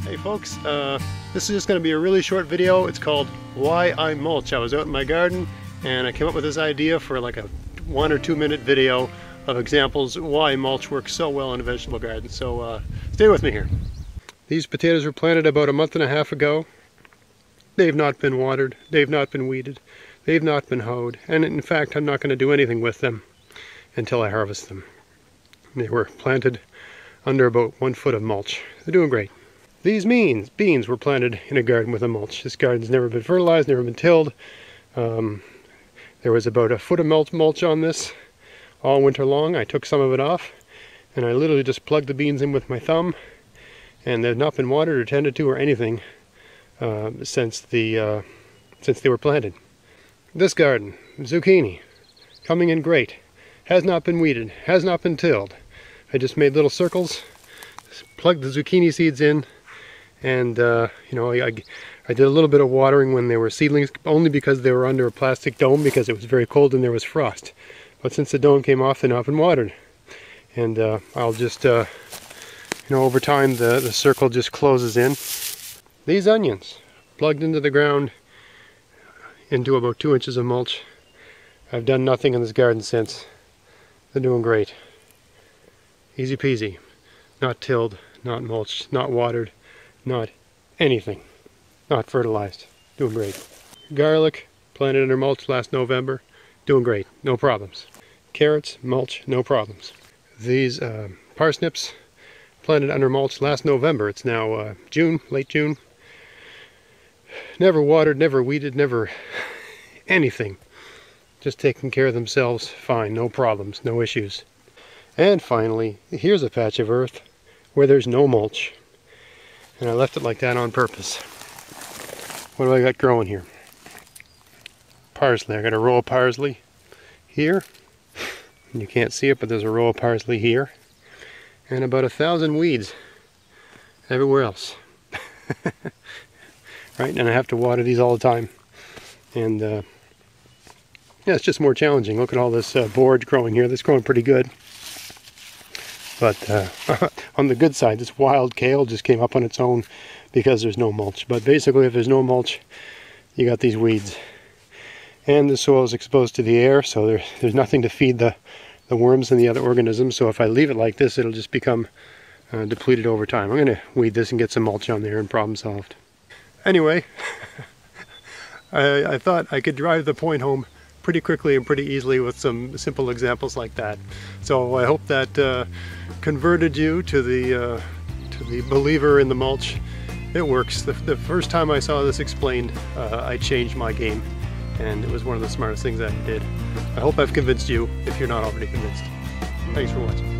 Hey folks, this is just going to be a really short video. It's called Why I Mulch. I was out in my garden and I came up with this idea for like a 1 or 2 minute video of examples why mulch works so well in a vegetable garden. So stay with me here. These potatoes were planted about a month and a half ago. They've not been watered, they've not been weeded, they've not been hoed, and in fact I'm not going to do anything with them until I harvest them. They were planted under about 1 foot of mulch. They're doing great. These beans were planted in a garden with a mulch. This garden's never been fertilized, never been tilled. There was about a foot of mulch on this all winter long. I took some of it off and I literally just plugged the beans in with my thumb, and they've not been watered or tended to or anything since they were planted. This garden, zucchini, coming in great. Has not been weeded, has not been tilled. I just made little circles, plugged the zucchini seeds in, and you know, I did a little bit of watering when they were seedlings, only because they were under a plastic dome because it was very cold and there was frost. But since the dome came off, they've not been watered. And I'll just, you know, over time the circle just closes in. These onions, plugged into the ground, into about 2 inches of mulch. I've done nothing in this garden since. They're doing great. Easy peasy. Not tilled, not mulched, not watered, not anything. Not fertilized. Doing great. Garlic, planted under mulch last November. Doing great. No problems. Carrots, mulch, no problems. These parsnips, planted under mulch last November. It's now June, late June. Never watered, never weeded, never anything. Just taking care of themselves fine. No problems, no issues. And finally, here's a patch of earth where there's no mulch. And I left it like that on purpose. What do I got growing here? Parsley. I got a row of parsley here. And you can't see it, but there's a row of parsley here. And about 1,000 weeds everywhere else. Right? And I have to water these all the time. And yeah, it's just more challenging. Look at all this board growing here. This is growing pretty good. But on the good side, this wild kale just came up on its own because there's no mulch. But basically, if there's no mulch, you got these weeds. And the soil is exposed to the air, so there's nothing to feed the worms and the other organisms. So if I leave it like this, it'll just become depleted over time. I'm going to weed this and get some mulch on there and problem solved. Anyway, I thought I could drive the point home pretty quickly and pretty easily with some simple examples like that. So I hope that converted you to the believer in the mulch. It works. The first time I saw this explained, I changed my game, and it was one of the smartest things I did. I hope I've convinced you if you're not already convinced. Thanks for watching.